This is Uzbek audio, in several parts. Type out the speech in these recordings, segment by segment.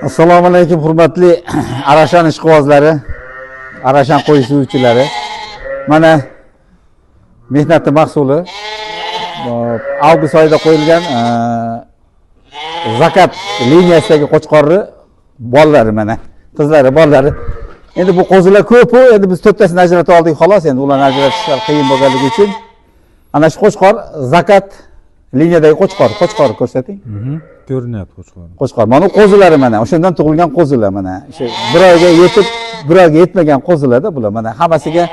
Assalomu alaykum hurmatli Arashan ishqibozlari, Arashan qo'y suvchilari. Mana mehnat mahsuli avgust oyida qo'yilgan zakat liniyasidagi qo'chqorni bolalari mana, qizlari, bolalari. Endi bu qo'zilar ko'p, endi biz to'rttasini ajratib oldik xolos, endi ularni ajratish qiyin bo'lganligi uchun ana shu qo'chqor zakat liniyadagi qo'chqor ko'rsating. Ko'rinyapti qo'chqor. Qo'chqor. Mana qo'zilari mana, o'shandan tug'ilgan qo'zilar mana. Shu bir oyga yetib, bir oyga yetmagan qo'zilarda bular mana hammasiga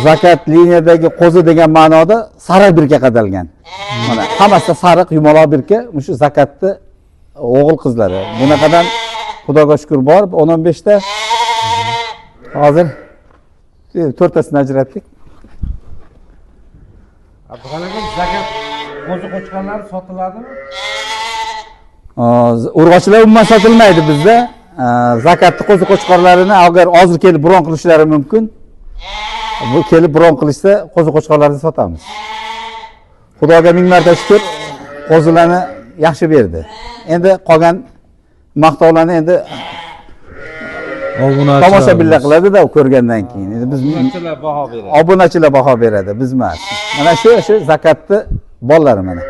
zakat liniyadagi qo'zi degan ma'noda sariq birka qadalgan. Mana hammasi sariq yumaloq birka, shu zakatni o'g'il qizlari. Bunaqadan Xudoga shukr bor, 10-15 ta. Hozir to'rttasini ajratdik. Abdug'aniy zakat qo'zi qo'chqorlar sotiladimi? Urg'ochilar umuman sotilmaydi bizda. Zakatni qo'zi qo'chqorlarini agar hozir kelib bron qilishlari mumkin. Bu kelib bron qilishsa, qo'zi qo'chqorlarni sotamiz. Xudoga ming marta shukr, qo'zilarni yaxshi berdi. Endi qolgan maqtovlarni endi tomoshabinlar qiladi-da ko'rgandan keyin. Endi biz obunachilar baho beradi. Obunachilar baho beradi, biz emas. Mana shu zakatni bolalari mana.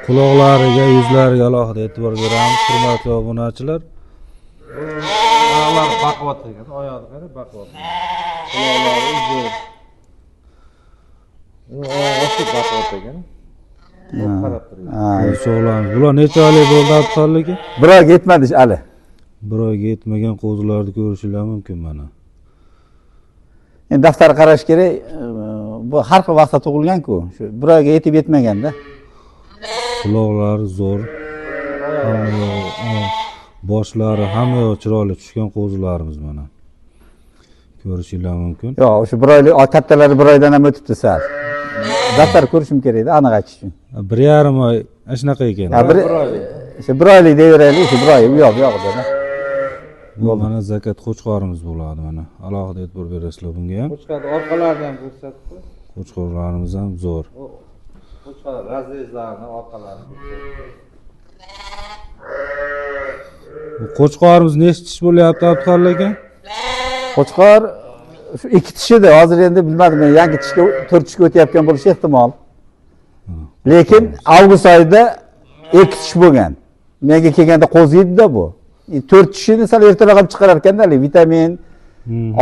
Quloqlariga, yuzlariga alohida e'tibor beramiz, hurmatli obunachilar. Oyoqlari baquvvat ekan, oyoqlari qara baquvvat. Quloqlari uzun. Oyoqlari baquvvat ekan. Qarab turibdi. Sog'lamiz. Bular necha oylik bo'ldi Abduxonligi? Bir oyga yetmadi hali. Bir oyga yetmagan qo'zilarni ko'rishinglar mumkin mana. Endi daftar qarash kerak. Bu har xil vaqtda tug'ilgan-ku. Shu bir oyga yetib yetmaganda. Quloqlari zo'r. Boshlari hamma yoq chiroyli tushgan qo'zilarimiz mana. Ko'rishinglar mumkin. Yo'q, o'sha bir oylik kattalari bir oydan ham o'tibdi sal. Daftar ko'rishim kerak-da, aniq aytish uchun. 1,5 oy shunaqa ekan. O'sha bir oylik deyaveraylik, o'sha bir oy u yoqda. Bu mana zakat qo'chqorimiz bo'ladi mana. Alohida e'tibor berasizlar bunga ham. Qo'chqorni orqalarini ham ko'rsatdi. Qo'chqorlarimiz ham zo'r. Qo'chqor razrezlarini orqalarini ko'rsatdi. Bu qo'chqorimiz nechta tish bo'lyapti Abduxonlik aka? Qo'chqor shu 2 tishida, hozir endi bilmadim, yangi tishga 4 tishga o'tayotgan bo'lishi ehtimol. Lekin avgust oyida 2 tish bo'lgan. Menga kelganda qo'zi edi-da bu. 4 tishini sal ertaroq ham chiqarar ekanda, vitamin,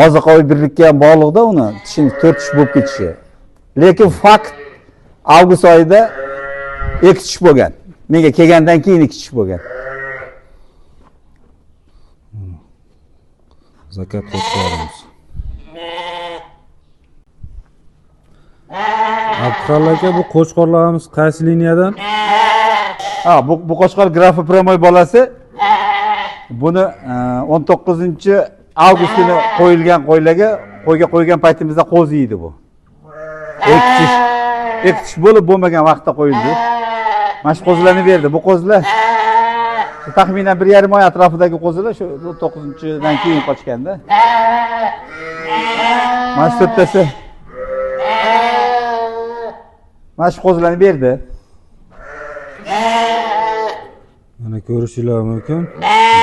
oziqaviy birlikka ham bog'liqda uni tishini 4 tish bo'lib ketishi. Lekin fakt avgust oyida 2 tish bo'lgan. Menga kelgandan keyin 2 tish bo'lgan. Zakat qo'chqorimiz. Abduxonlik aka, bu qo'chqorlarimiz qaysi liniyadan? Bu qo'chqor Grafi Premoy bolasi. Buni 19-avgust kuni qo'yilgan qo'ylarga, qo'yga qo'ygan paytimizda qo'zi edi bu. 2 tish bo'lib bo'lmagan vaqtda qo'yildi. Mana shu qo'zilarni berdi. Bu qo'zilar taxminan 1,5 oy atrofidagi qo'zilar shu 9-dan keyin qochganda. Mana shu to'rttasi mana shu qo'zilarni berdi. Mana ko'rishinglar mumkin.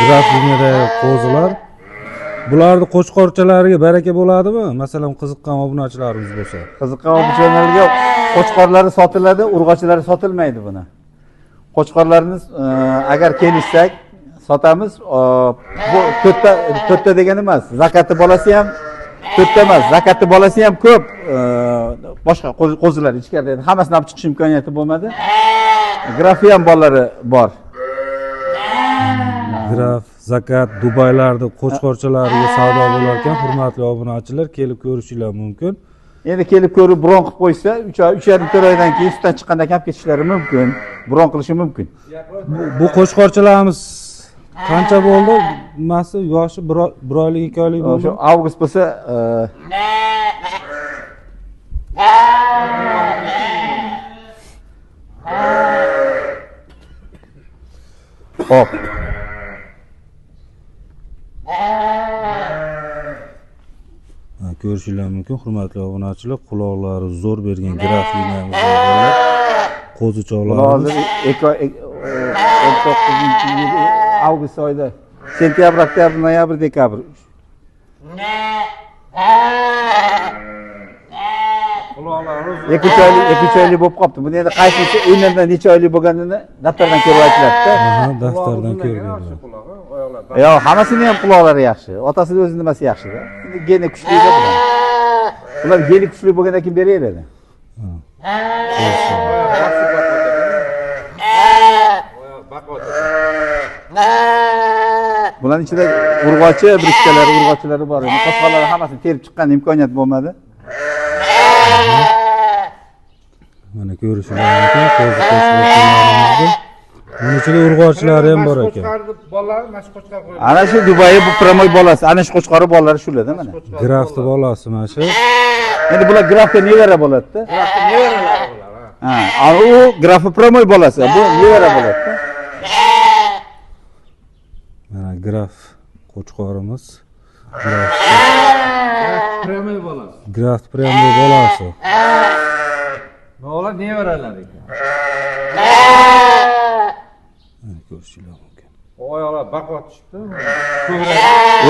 Graf liniyadagi qo'zilar. Bularni qo'chqorchalariga baraka bo'ladimi? Masalan, qiziqqan obunachilarimiz bo'lsa. Qiziqqan obunachilarga qo'chqorlari sotiladi, urg'ochilari sotilmaydi buni. Qo'chqorlarni agar kelishsak sotamiz. Bu to'rtta degani emas. Zakatni bolasi ham to'rtta emas. Zakatni bolasi ham ko'p. Boshqa qo'zilar ichkarida edi. Hammasini olib chiqish imkoniyati bo'lmadi. Grafi ham bolalari bor. Graf, zakat, Dubaylarda qo'chqorchalariga savdo bo'lar ekan, hurmatli obunachilar, kelib ko'rishinglar mumkin. Endi kelib ko'rib bron qilib qo'ysa, 3,5-4 oydan keyin sutdan chiqqandan keyin ketishlari mumkin. Bron qilishi mumkin. Bu qo'chqorchalarimiz qancha bo'ldi? Masi yoshi 1 oylik, 2 oylik bo'ldi. Shu avgust bo'lsa, hop. Ko'rishinglar mumkin, hurmatli obunachilar, quloqlari zo'r bergan graf liniyamiz bor. Qo'zichoqlarimiz. Hozir 19-yil avgust oyida. Sentyabr, oktyabr, noyabr, dekabr. Quloqlari uzun. 2-3 oylik bo'lib qolibdi. Buni endi qaysisi o'yindan necha oylik bo'lganini daftardan ko'rib aytiladi-da. Aha, daftardan ko'rgan. Qulog'i, oyoqlar. Yo'q, hammasini ham quloqlari yaxshi. Otasini o'zi nimasi yaxshi-da. Geni kuchli bular. Ular geni kuchli bo'lgandan keyin beraveradi. Bularning ichida urg'ochi, birikkalari, urg'ochilari bor. Qo'shqonlar hammasini terib chiqqan imkoniyat bo'lmadi. Mana ko'rishingiz mumkin, ko'zi qo'shilganlarimizda. Buning ichida urg'ochlari ham bor ekan. Bolalar mashq qo'chqar qo'yadi. Ana shu Dubayga bu promoy bolasi, ana shu qo'chqori bolalari shularda mana. Grafni bolasi mana shu. Endi bular grafga nevara bo'ladi-da. Nevaralari bular. Ha, u grafi promoy bolasi, bu nevara bo'ladi-da. Mana graf qo'chqorimiz. Premay bolasi. Graf premli bolasi. Ular nevaralar ekan. Mana ko'rishingiz mumkin. Oyoqlar baqvat tushibdi.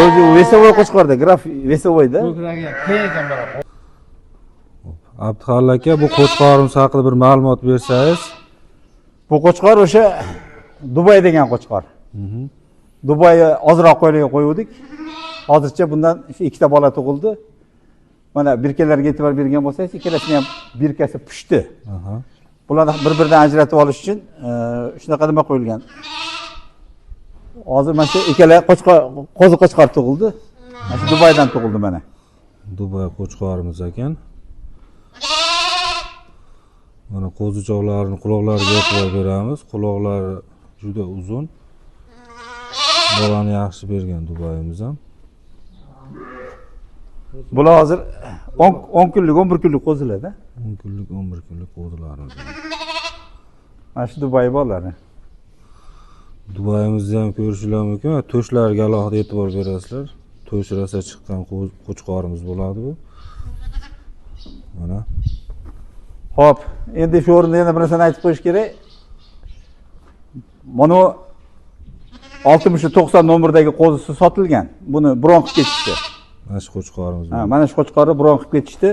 O'zi vesovoy qo'chqorda, graf vesovoyda. Ko'kragi keng ekan biroq. Abduxalil aka, bu qo'chqorimiz haqida bir ma'lumot bersangiz. Bu qo'chqor o'sha Dubay degan qo'chqor. Dubayga ozroq qo'ylarga qo'yuvdik. Hozircha bundan shu ikkita bola tug'ildi. Mana birkalarga e'tibor bergan bo'lsangiz, ikkalasini ham birkasi pushti. Aha. Bularni bir-biridan ajratib olish uchun shunaqa nima qo'yilgan. Hozir mana shu ikkala qo'zi qo'chqor tug'ildi. Mana shu Dubaydan tug'ildi mana. Dubay qo'chqorimiz ekan. Mana qo'zichoqlarni quloqlariga e'tibor beramiz. Quloqlari juda uzun. Bolani yaxshi bergan Dubayimiz ham. Bular hozir 10 kunlik, 11 kunlik qo'zilarda. 10 kunlik, 11 kunlik qo'zilarimiz. Mana shu Dubay bolalari. Dubayimizni ham ko'rishingiz mumkin. To'shlariga alohida e'tibor berasizlar. To'sh rosa chiqqan qo'chqorimiz bo'ladi bu. Mana. Xo'p, endi shu o'rinda yana bir narsani aytib qo'yish kerak. Mana 60-90 nomerdagi qo'zisi sotilgan. Buni bron qilib ketishdi. Mana shu qo'chqorimiz. Ha, mana shu qo'chqorni bron qilib ketishdi.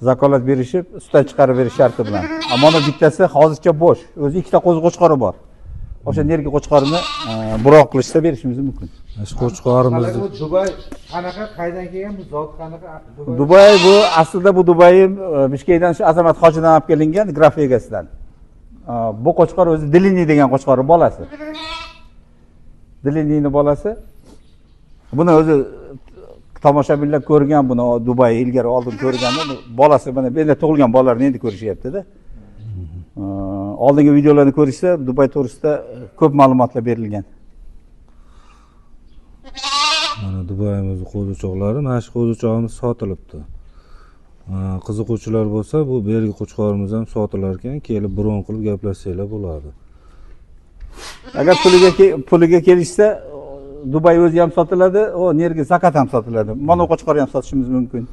Zakolat berishib, ustidan chiqarib berish sharti bilan. Mana bittasi hozircha bo'sh. O'zi ikkita qo'zi qo'chqori bor. O'sha nergi qo'chqorini bron qilishsa berishimiz mumkin. Mana shu qo'chqorimizni Bu Dubay qanaqa, qaydan kelgan bu zot qanaqa? Dubay bu aslida bu Dubay Bishkekdan shu Azamat hojidan olib kelingan graf egasidan. Bu qo'chqor o'zi Dilini degan qo'chqorning bolasi. Dilinining bolasi. Buni o'zi tomoshabinlar ko'rgan, buni Dubay ilgari oldin ko'rganda, bolasi mana endi tug'ilgan bolalarni endi ko'rishyapti-da. Oldingi videolarni ko'rishsa, Dubay to'g'risida ko'p ma'lumotlar berilgan. Mana Dubayimizning qo'zichoqlari, mana shu qo'zichoqimiz sotilibdi. Qiziquvchilar bo'lsa, bu bergi qo'chqorimiz ham sotilar ekan, kelib bron qilib gaplashsanglar bo'ladi. Agar puliga kelishsa, Dubay o'zi ham sotiladi, o nergi zakat ham sotiladi. Mana qo'chqor ham sotishimiz mumkin.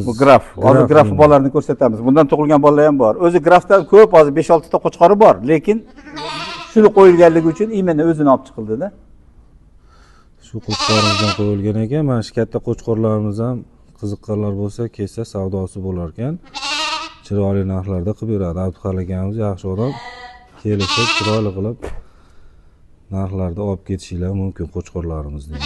Bu graf. Hozir graf bolalarni ko'rsatamiz. Bundan tug'ilgan bolalar ham bor. O'zi grafdan ko'p, hozir 5-6 ta qo'chqori bor, lekin shuni qo'yilganligi uchun imeni o'zini olib chiqildi-da. Shu qo'chqorimizdan qo'yilgan ekan. Mana shu katta qo'chqorlarimiz ham qiziqqanlar bo'lsa, kelsa savdosi bo'lar ekan. Chiroyli narxlarda qilib beradi. Abduxalil akamiz yaxshi odam. Kelishib, chiroyli qilib narxlarda olib ketishinglar mumkin qo'chqorlarimizni.